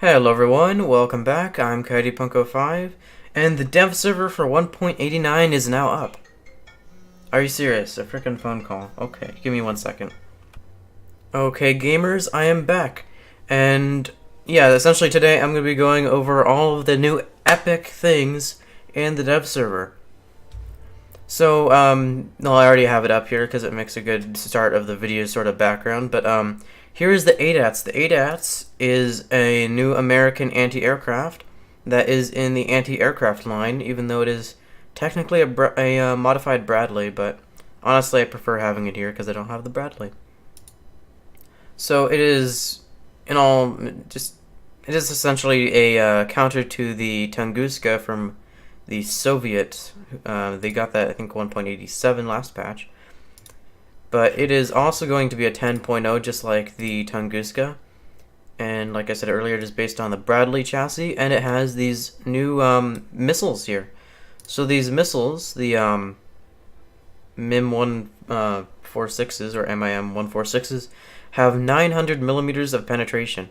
Hello everyone, welcome back. I'm CoyotePunk05, and the dev server for 1.89 is now up. Are you serious? A freaking phone call. Okay, give me 1 second. Okay, gamers, I am back. And yeah, essentially today I'm going to be going over all of the new epic things in the dev server. So, no, I already have it up here because it makes a good start of the video sort of background, but here is the Adats. The Adats is a new American anti-aircraft that is in the anti-aircraft line, even though it is technically a modified Bradley, but honestly I prefer having it here because I don't have the Bradley. So it is, it is essentially a counter to the Tunguska from the Soviet. They got that, I think, 1.87 last patch. But it is also going to be a 10.0, just like the Tunguska. And like I said earlier, it is based on the Bradley chassis, and it has these new missiles here. So these missiles, the MIM-146s or MIM-146s, have 900 millimeters of penetration.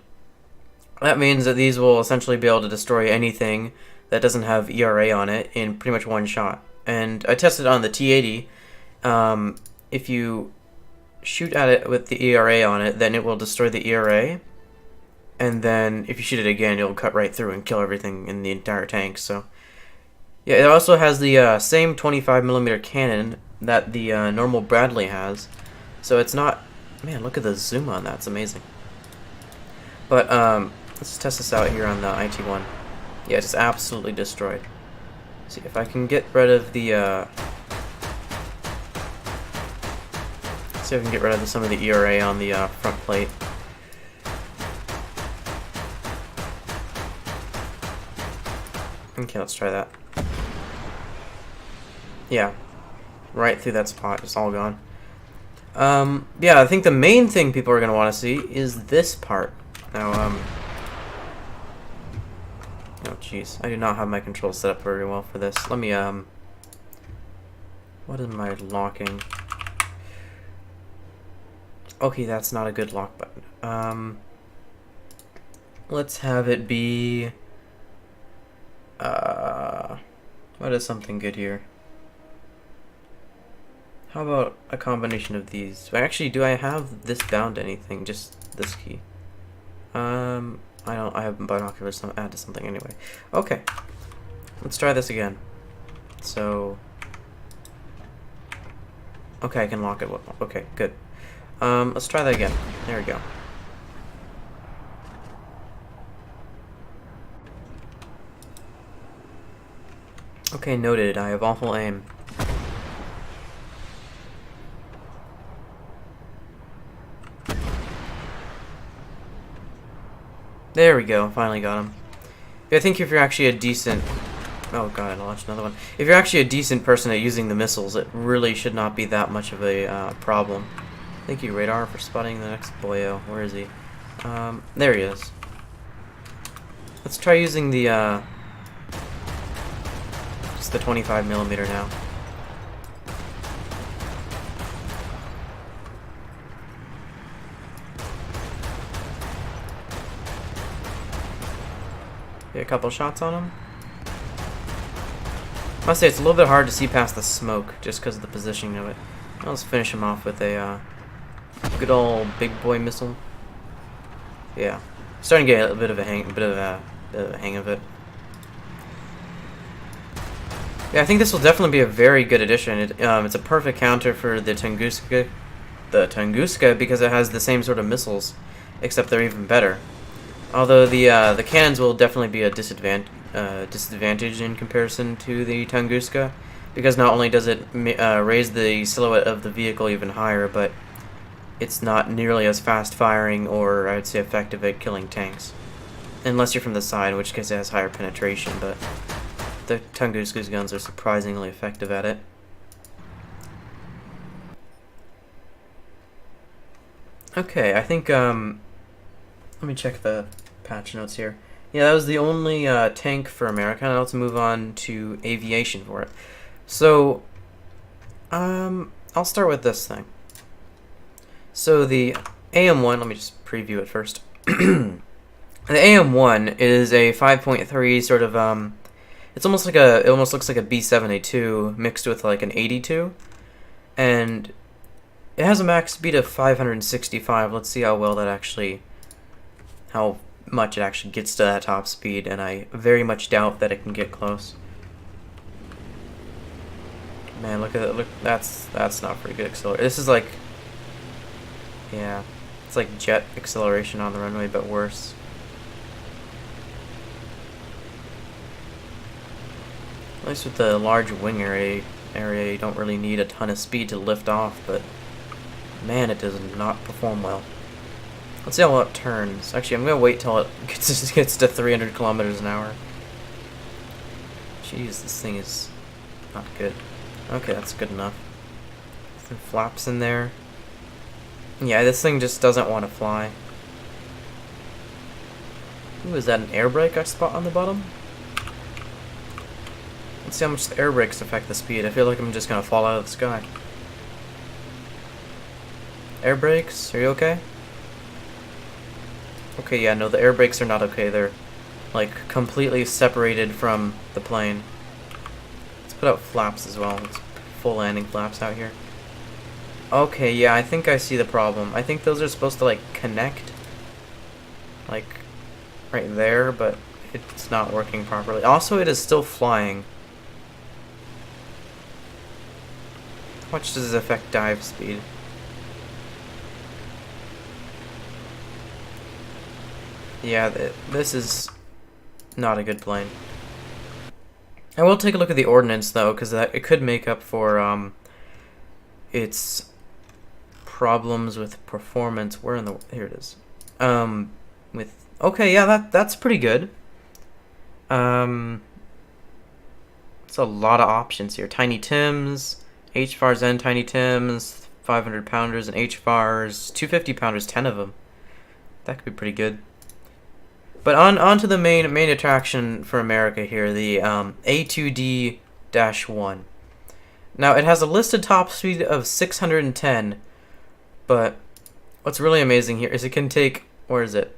That means that these will essentially be able to destroy anything that doesn't have ERA on it in pretty much one shot. And I tested on the T-80. If you shoot at it with the ERA on it, then it will destroy the ERA. And then if you shoot it again, it'll cut right through and kill everything in the entire tank. So yeah, it also has the same 25mm cannon that the normal Bradley has. So it's not... Man, look at the zoom on that. It's amazing. But let's test this out here on the IT-1. Yeah, it's absolutely destroyed. See if I can get rid of the see if I can get rid of some of the ERA on the front plate. Okay, let's try that. Yeah, right through that spot, it's all gone. Yeah, I think the main thing people are gonna want to see is this part. Now, oh jeez, I do not have my controls set up very well for this. Let me, what am I locking? Okay, that's not a good lock button. Let's have it be, what is something good here? How about a combination of these? Actually, do I have this bound to anything? Just this key. I have binoculars, so I'll add to something anyway. Okay, let's try this again. So, okay, I can lock it. Okay, good. Let's try that again. There we go. Okay, noted. I have awful aim. There we go, finally got him. I think if you're actually a decent... Oh god, I launched another one. If you're actually a decent person at using the missiles, it really should not be that much of a problem. Thank you, radar, for spotting the next boyo. Where is he? There he is. Let's try using the, just the 25mm now. Get a couple shots on him. I must say it's a little bit hard to see past the smoke just because of the positioning of it. Let's finish him off with a good old big boy missile. Yeah, starting to get a bit of a hang of it. Yeah, I think this will definitely be a very good addition. It's a perfect counter for the Tunguska, because it has the same sort of missiles, except they're even better. Although the cannons will definitely be a disadvantage in comparison to the Tunguska, because not only does it raise the silhouette of the vehicle even higher, but it's not nearly as fast firing or I'd say effective at killing tanks. Unless you're from the side, in which case it has higher penetration, but the Tunguska's guns are surprisingly effective at it. Okay, I think let me check the patch notes here. Yeah, that was the only tank for America. Now let's move on to aviation for it. So, I'll start with this thing. So the AM1, let me just preview it first. The AM1 is a 5.3 sort of it's almost like it almost looks like a B-72 mixed with like an 82, and it has a max speed of 565. Let's see how much it actually gets to that top speed, and I very much doubt that it can get close. Man, look at it. Look, that's not very good acceleration. This is like, yeah, it's like jet acceleration on the runway, but worse. At least with the large wing area, you don't really need a ton of speed to lift off, but man, it does not perform well. Let's see how well it turns. Actually, I'm gonna wait till it gets to 300 kilometers an hour. Jeez, this thing is not good. Okay, that's good enough. Some flaps in there. Yeah, this thing just doesn't want to fly. Ooh, is that an air brake I spot on the bottom? Let's see how much the air brakes affect the speed. I feel like I'm just gonna fall out of the sky. Air brakes, are you okay? Okay, yeah, no, the air brakes are not okay. They're like completely separated from the plane. Let's put out flaps as well. Let's put full landing flaps out here. Okay, yeah, I think I see the problem. I think those are supposed to like connect, like right there, but it's not working properly. Also, it is still flying. How much does it affect dive speed? Yeah, this is not a good plane. I will take a look at the ordnance though, because it could make up for its problems with performance. Where in the here it is. Okay, yeah, that's pretty good. It's a lot of options here. Tiny Tims, HFARs and Tiny Tims, 500 pounders and HFARs, 250 pounders, 10 of them. That could be pretty good. But on to the main attraction for America here, the A2D-1. Now, it has a listed top speed of 610, but what's really amazing here is it can take, where is it,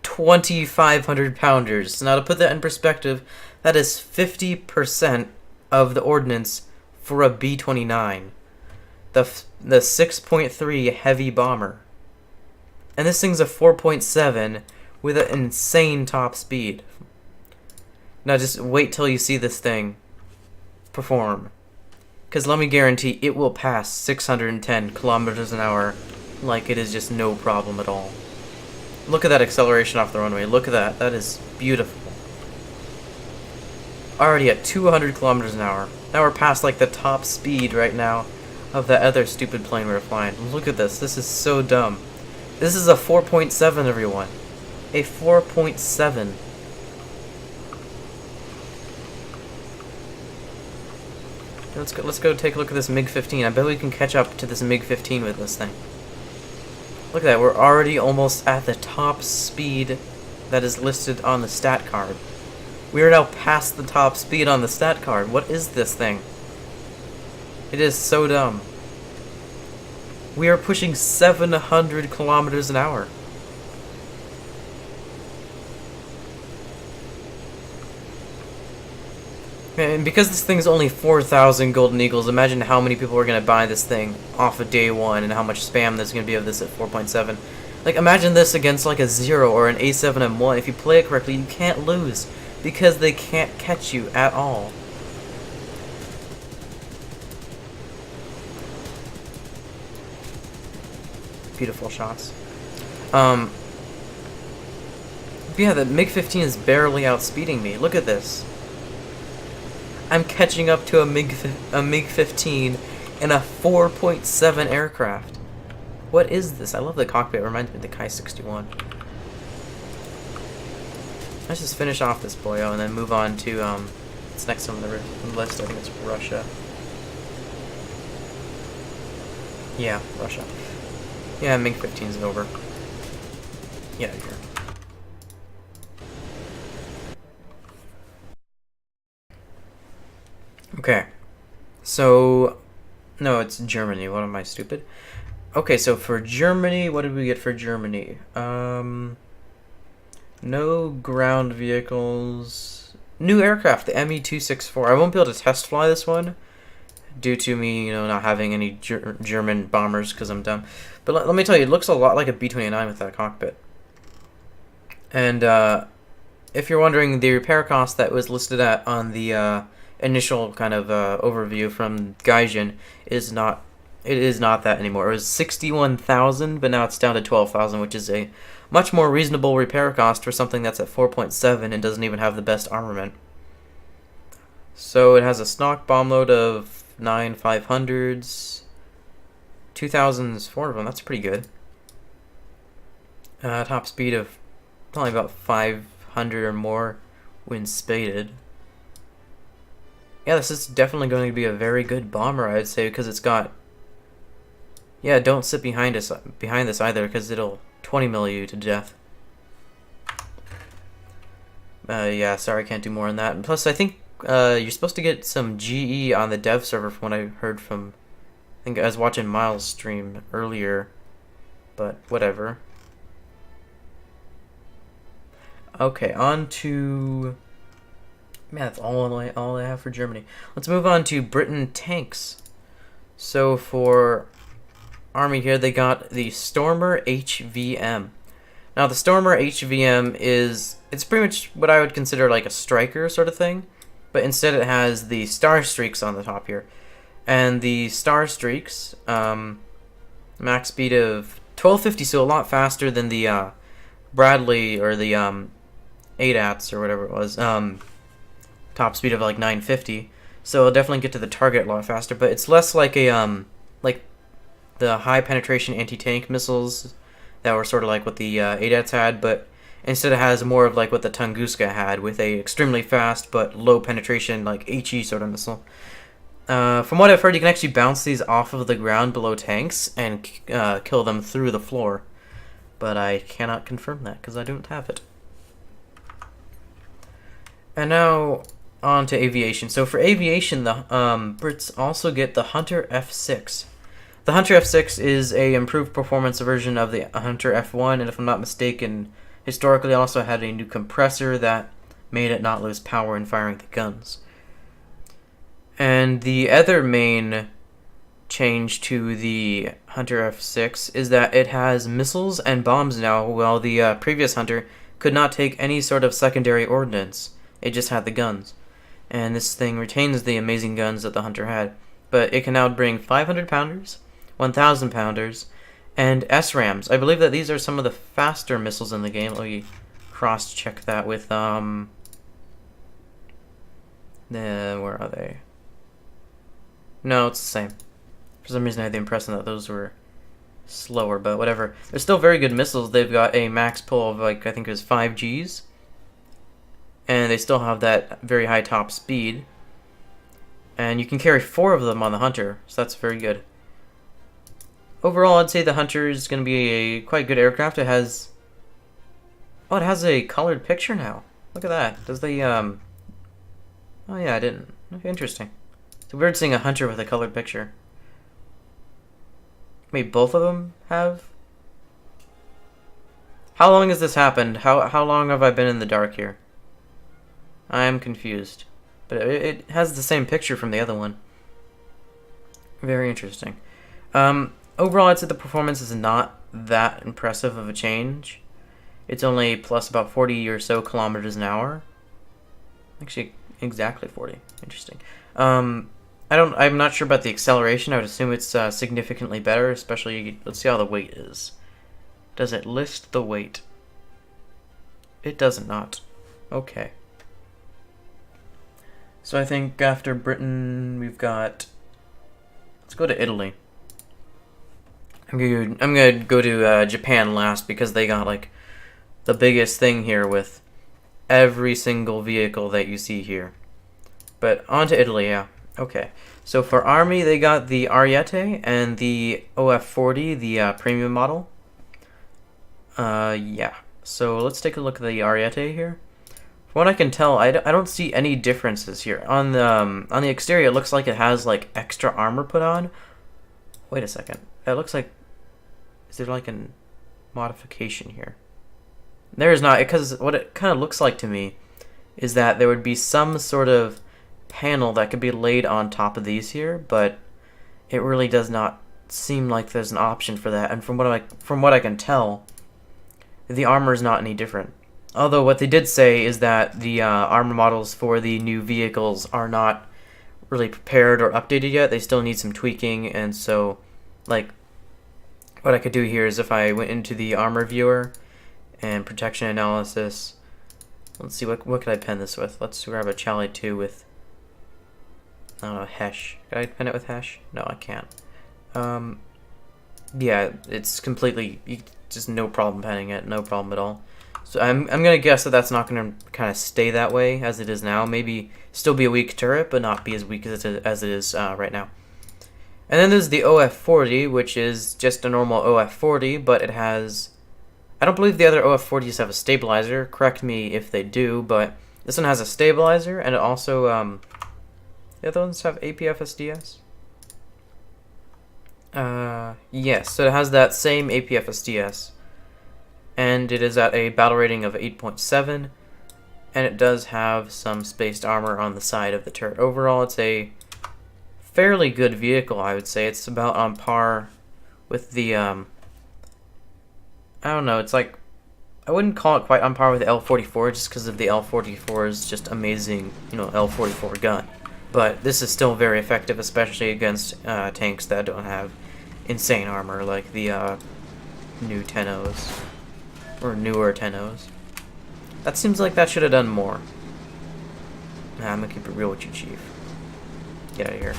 2,500 pounders. Now, to put that in perspective, that is 50% of the ordnance for a B-29, the 6.3 heavy bomber. And this thing's a 4.7 with an insane top speed. Now just wait till you see this thing perform, because let me guarantee it will pass 610 kilometers an hour like it is just no problem at all. Look at that acceleration off the runway. Look at that. That is beautiful. Already at 200 kilometers an hour. Now we're past like the top speed right now of that other stupid plane we were flying. Look at this. This is so dumb. This is a 4.7, everyone. A 4.7. Let's go take a look at this MiG-15. I bet we can catch up to this MiG-15 with this thing. Look at that. We're already almost at the top speed that is listed on the stat card. We are now past the top speed on the stat card. What is this thing? It is so dumb. We are pushing 700 kilometers an hour. And because this thing is only 4,000 Golden Eagles, imagine how many people are going to buy this thing off of day one and how much spam there's going to be of this at 4.7. Like, imagine this against like a 0 or an A7M1. If you play it correctly, you can't lose because they can't catch you at all. Beautiful shots. Yeah, the MiG-15 is barely outspeeding me. Look at this. I'm catching up to a MiG-15 in a 4.7 aircraft. What is this? I love the cockpit. It reminds me of the Ki-61. Let's just finish off this boyo and then move on to what's next on the list. I think it's Russia. Yeah, Russia. Yeah, MiG-15 is over. Get out of here. Okay, so, no, it's Germany. What am I, stupid? Okay, so for Germany, what did we get for Germany? No ground vehicles. New aircraft, the ME-264. I won't be able to test fly this one due to me, not having any German bombers because I'm dumb. But let me tell you, it looks a lot like a B-29 with that cockpit. And if you're wondering, the repair cost that was listed at on the initial kind of overview from Gaijin is not. It is not that anymore. It was 61,000, but now it's down to 12,000, which is a much more reasonable repair cost for something that's at 4.7 and doesn't even have the best armament. So it has a stock bomb load of 9 500s, 2,000s, 4 of them. That's pretty good. Top speed of probably about 500 or more when spaded. Yeah, this is definitely going to be a very good bomber, I'd say, because it's got. Yeah, don't sit behind this either, because it'll 20 mil you to death. Yeah, sorry, I can't do more on that. And plus, I think you're supposed to get some GE on the dev server from what I heard from. I think I was watching Miles' stream earlier, but whatever. Okay, on to. Man, that's all I have for Germany. Let's move on to Britain tanks. So for Army here, they got the Stormer HVM. Now the Stormer HVM it's pretty much what I would consider like a striker sort of thing, but instead it has the star streaks on the top here. And the star streaks, max speed of 1250, so a lot faster than the Bradley or the Adats or whatever it was. Top speed of like 950, so it'll definitely get to the target a lot faster, but it's less like a like the high penetration anti-tank missiles that were sort of like what the Adats had, but instead it has more of like what the Tunguska had, with a extremely fast but low penetration like HE sort of missile. From what I've heard, you can actually bounce these off of the ground below tanks and kill them through the floor, but I cannot confirm that because I don't have it. And now on to aviation. So for aviation, the Brits also get the Hunter F6. The Hunter F6 is a improved performance version of the Hunter F1, and if I'm not mistaken, historically also had a new compressor that made it not lose power in firing the guns. And the other main change to the Hunter F6 is that it has missiles and bombs now, while the previous Hunter could not take any sort of secondary ordnance. It just had the guns. And this thing retains the amazing guns that the Hunter had, but it can now bring 500 pounders, 1,000 pounders, and SRAMs. I believe that these are some of the faster missiles in the game. Let me cross-check that with, where are they? No, it's the same. For some reason I had the impression that those were slower, but whatever. They're still very good missiles. They've got a max pull of, like, I think it was 5 Gs. And they still have that very high top speed. And you can carry 4 of them on the Hunter, so that's very good. Overall, I'd say the Hunter is going to be a quite good aircraft. It has... Oh, it has a colored picture now. Look at that. Does the, Oh yeah, I didn't. Okay, interesting. It's weird seeing a Hunter with a colored picture. Wait, both of them have? How long has this happened? How long have I been in the dark here? I am confused. But it has the same picture from the other one. Very interesting. Overall, I'd say the performance is not that impressive of a change. It's only plus about 40 or so kilometers an hour. Actually, exactly 40. Interesting. I'm not sure about the acceleration. I would assume it's significantly better, especially, let's see how the weight is. Does it list the weight? It does not. Okay. So I think after Britain, we've got... Let's go to Italy. I'm gonna go to Japan last because they got like the biggest thing here with every single vehicle that you see here. But on to Italy, yeah. Okay. So for Army, they got the Ariete and the OF40, the premium model. Yeah. So let's take a look at the Ariete here. From what I can tell, I don't see any differences here. On the exterior, it looks like it has like extra armor put on. Wait a second. It looks like... Is there like a modification here? There is not, because what it kind of looks like to me is that there would be some sort of panel that could be laid on top of these here, but it really does not seem like there's an option for that. And from what I can tell, the armor is not any different. Although what they did say is that the armor models for the new vehicles are not really prepared or updated yet. They still need some tweaking, and so, like, what I could do here is if I went into the armor viewer and protection analysis, let's see, what could I pen this with? Let's grab a Charlie 2 with, I don't know, Hesh. Could I pen it with Hesh? No, I can't. Yeah, it's completely, just no problem penning it, no problem at all. So I'm gonna guess that that's not gonna kind of stay that way as it is now. Maybe still be a weak turret, but not be as weak as it is right now. And then there's the OF-40, which is just a normal OF-40, but it has, I don't believe the other OF-40s have a stabilizer. Correct me if they do, but this one has a stabilizer, and it also, the other ones have APFSDS? Yes, so it has that same APFSDS. And it is at a battle rating of 8.7, and it does have some spaced armor on the side of the turret. Overall, it's a fairly good vehicle, I would say. It's about on par with the, I don't know, it's like, I wouldn't call it quite on par with the L-44 just because of the L-44's just amazing, L-44 gun. But this is still very effective, especially against tanks that don't have insane armor like the new Tennos. Or newer Tennos. That seems like that should have done more. Nah, I'm gonna keep it real with you, Chief. Get out of here.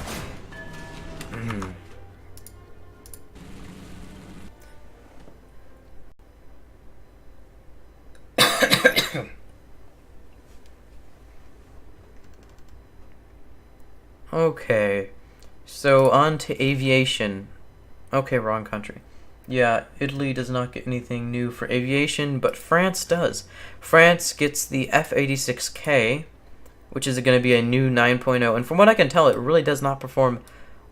Okay. So, on to aviation. Okay, wrong country. Yeah, Italy does not get anything new for aviation, but France does. France gets the F-86K, which is going to be a new 9.0, and from what I can tell, it really does not perform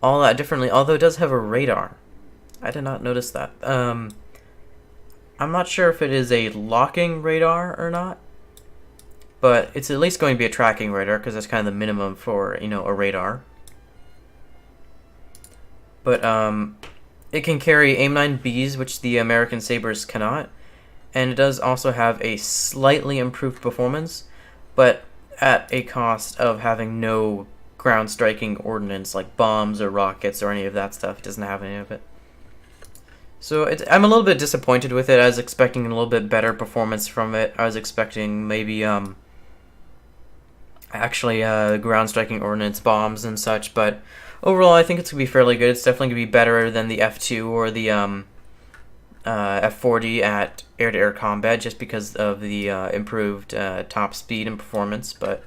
all that differently, although it does have a radar. I did not notice that. I'm not sure if it is a locking radar or not, but it's at least going to be a tracking radar, because that's kind of the minimum for, a radar. But, it can carry AIM-9Bs, which the American Sabres cannot, and it does also have a slightly improved performance, but at a cost of having no ground-striking ordnance like bombs or rockets or any of that stuff. It doesn't have any of it. So I'm a little bit disappointed with it. I was expecting a little bit better performance from it. I was expecting maybe actually ground-striking ordnance bombs and such, but overall, I think it's going to be fairly good. It's definitely going to be better than the F2 or the F40 at air-to-air combat just because of the improved top speed and performance. But,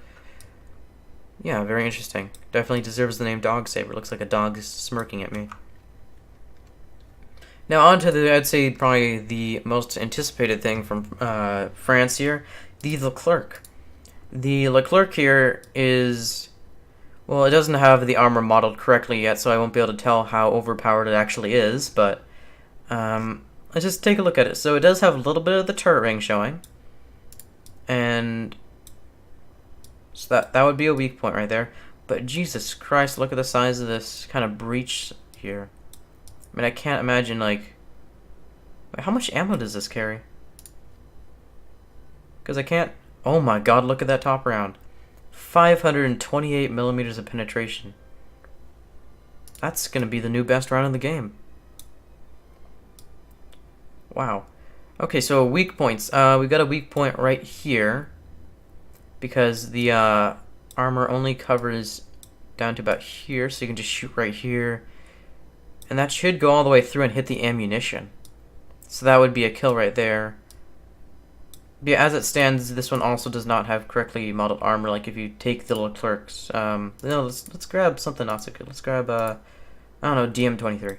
yeah, very interesting. Definitely deserves the name Dog Saber. Looks like a dog smirking at me. Now, on to I'd say, probably the most anticipated thing from France here, the Leclerc. The Leclerc here is... Well, it doesn't have the armor modeled correctly yet, so I won't be able to tell how overpowered it actually is, but let's just take a look at it. So it does have a little bit of the turret ring showing, and so that would be a weak point right there. But Jesus Christ, look at the size of this kind of breach here. I mean, I can't imagine, like, how much ammo does this carry? Because I can't, oh my god, look at that top round. 528 millimeters of penetration. That's going to be the new best round in the game. Wow. Okay, so weak points. We've got a weak point right here because the armor only covers down to about here, so you can just shoot right here. And that should go all the way through and hit the ammunition. So that would be a kill right there. Yeah, as it stands, this one also does not have correctly modeled armor. Like if you take the Leclerc's, let's grab something not so good. Let's grab I don't know, DM23.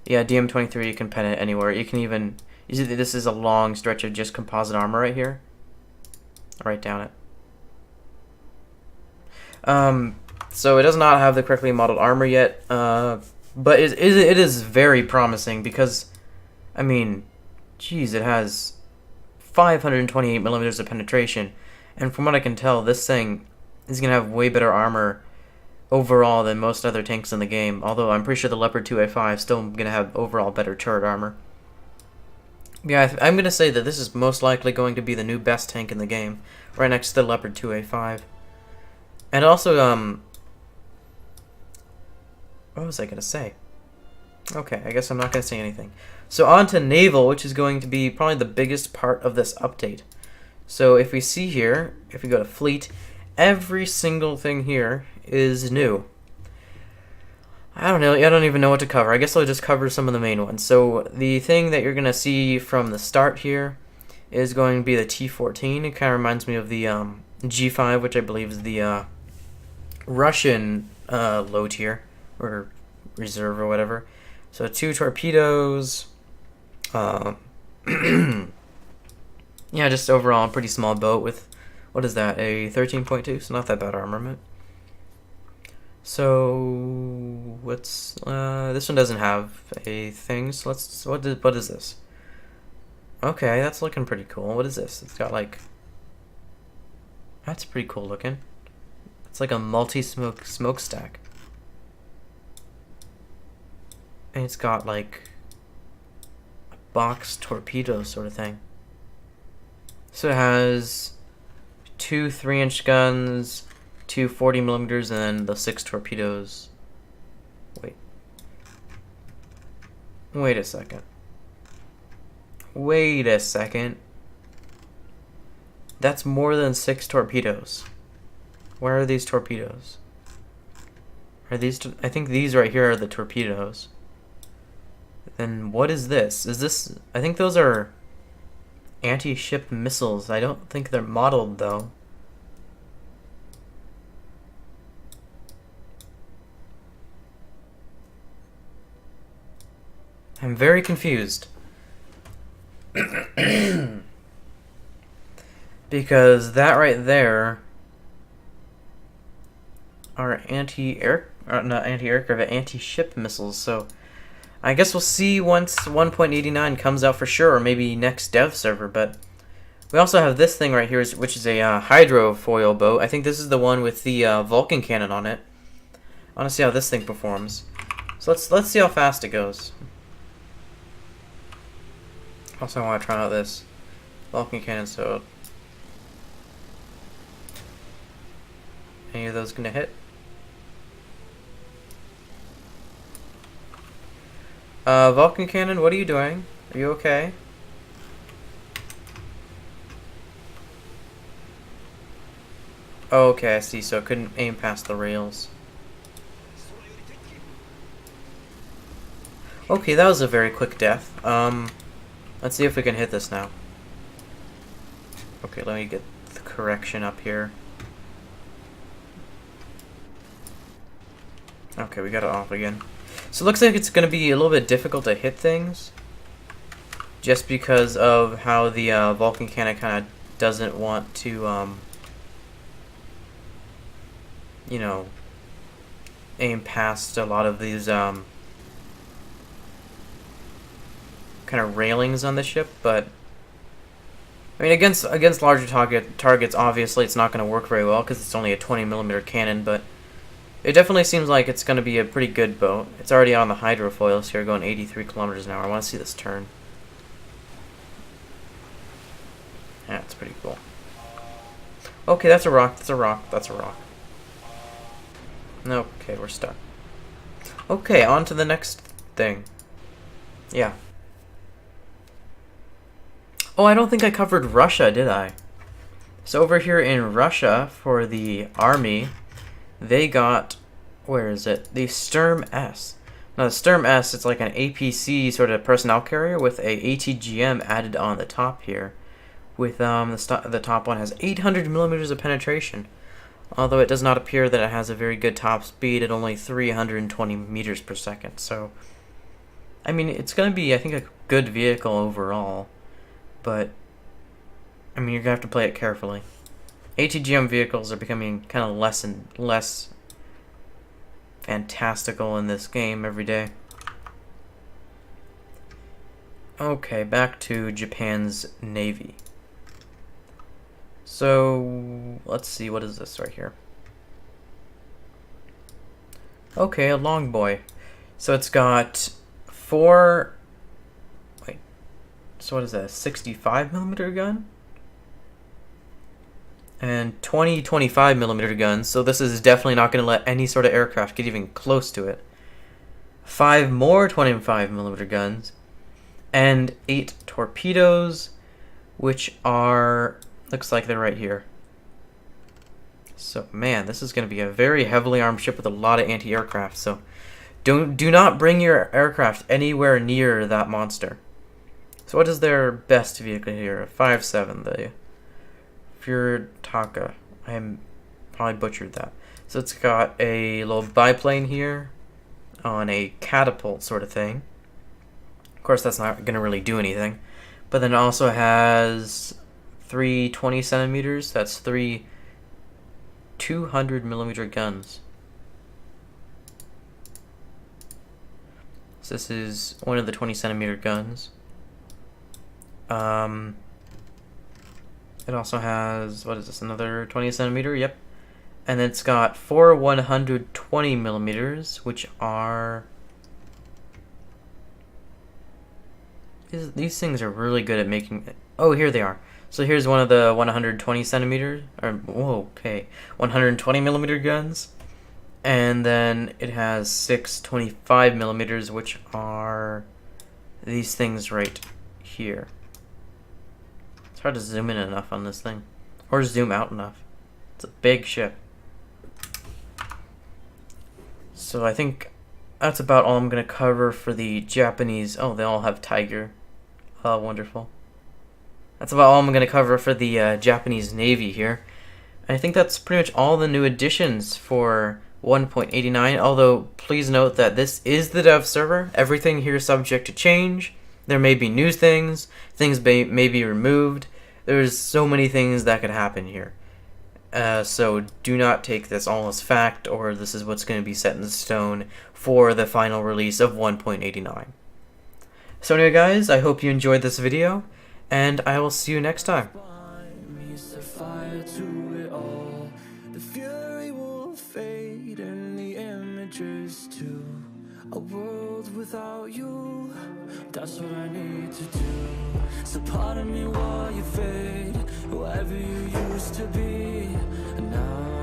Yeah, DM23. You can pen it anywhere. You can even you see that this is a long stretch of just composite armor right here. Right down it. So it does not have the correctly modeled armor yet, but it is very promising because, I mean, geez, it has 528 millimeters of penetration. And from what I can tell, this thing is going to have way better armor overall than most other tanks in the game. Although I'm pretty sure the Leopard 2A5 is still going to have overall better turret armor. Yeah, I'm going to say that this is most likely going to be the new best tank in the game, right next to the Leopard 2A5. And also, what was I going to say? Okay, I guess I'm not going to say anything. So on to Naval, which is going to be probably the biggest part of this update. So if we see here, if we go to Fleet, every single thing here is new. I don't know, I don't even know what to cover. I guess I'll just cover some of the main ones. So the thing that you're going to see from the start here is going to be the T-14. It kind of reminds me of the G5, which I believe is the Russian low tier, or reserve or whatever. So 2 torpedoes. Yeah, just overall a pretty small boat with, what is that, a 13.2, so not that bad armament. So what's this one doesn't have a thing, so what is this? Okay, that's looking pretty cool. What is this? It's got like, that's pretty cool looking. It's like a smokestack. And it's got like a box torpedo sort of thing. So it has 2 3-inch guns, 2 40 millimeters, and then the 6 torpedoes. Wait a second. Wait a second. That's more than 6 torpedoes. Where are these torpedoes? Are these? I think these right here are the torpedoes. Then what is this? Is this? I think those are anti-ship missiles. I don't think they're modeled though. I'm very confused. Because that right there are not anti-aircraft, but anti-ship missiles. So I guess we'll see once 1.89 comes out for sure, or maybe next dev server. But we also have this thing right here, which is a hydrofoil boat. I think this is the one with the Vulcan cannon on it. I want to see how this thing performs. So let's see how fast it goes. Also, I want to try out this Vulcan cannon. So, any of those gonna hit? Vulcan cannon, what are you doing? Are you okay? Oh, okay, I see. So I couldn't aim past the rails. Okay, that was a very quick death. Let's see if we can hit this now. Okay, let me get the correction up here. Okay, we got it off again. So it looks like it's going to be a little bit difficult to hit things, just because of how the Vulcan cannon kind of doesn't want to, you know, aim past a lot of these kind of railings on the ship. But I mean, against larger targets, obviously it's not going to work very well because it's only a 20mm cannon. But it definitely seems like it's going to be a pretty good boat. It's already on the hydrofoils here, going 83 kilometers an hour. I want to see this turn. Yeah, it's pretty cool. Okay, that's a rock. That's a rock. That's a rock. Okay, we're stuck. Okay, on to the next thing. Yeah. Oh, I don't think I covered Russia, did I? So over here in Russia, for the army, they got, where is it? The Sturm S. Now the Sturm S, it's like an APC sort of personnel carrier with a ATGM added on the top here. With the top one has 800 millimeters of penetration. Although it does not appear that it has a very good top speed at only 320 meters per second. So, I mean, it's going to be, I think, a good vehicle overall. But, I mean, you're going to have to play it carefully. ATGM vehicles are becoming kind of less and less fantastical in this game every day. Okay, back to Japan's Navy. So let's see, what is this right here? Okay, a long boy. So it's got four. Wait. So what is that? A 65mm gun? And 20 25mm guns. So this is definitely not going to let any sort of aircraft get even close to it. 5 more 25mm guns. And 8 torpedoes, which are. Looks like they're right here. So, man, this is going to be a very heavily armed ship with a lot of anti-aircraft. So, do not bring your aircraft anywhere near that monster. So, what is their best vehicle here? 5.7, the Furitaka. I probably butchered that. So, it's got a little biplane here on a catapult sort of thing. Of course, that's not going to really do anything. But then it also has 3 20cm. That's 3 200mm guns. So this is one of the 20cm guns. It also has, what is this, another 20cm? Yep. And it's got 4 120mm, which are. These things are really good at making. Oh, here they are. So here's one of the 120cm, or whoa, okay, 120mm guns, and then it has 6 25mm, which are these things right here. It's hard to zoom in enough on this thing, or zoom out enough. It's a big ship. So I think that's about all I'm gonna cover for the Japanese. Oh, they all have Tiger. Oh, wonderful. That's about all I'm going to cover for the Japanese Navy here. And I think that's pretty much all the new additions for 1.89, although please note that this is the dev server. Everything here is subject to change. There may be new things may be removed. There's so many things that could happen here. So do not take this all as fact, or this is what's going to be set in stone for the final release of 1.89. So anyway guys, I hope you enjoyed this video, and I will see you next time. The fury will fade and the images too. A world without you, that's what I need to do. So pardon me while you fade, whoever you used to be. And now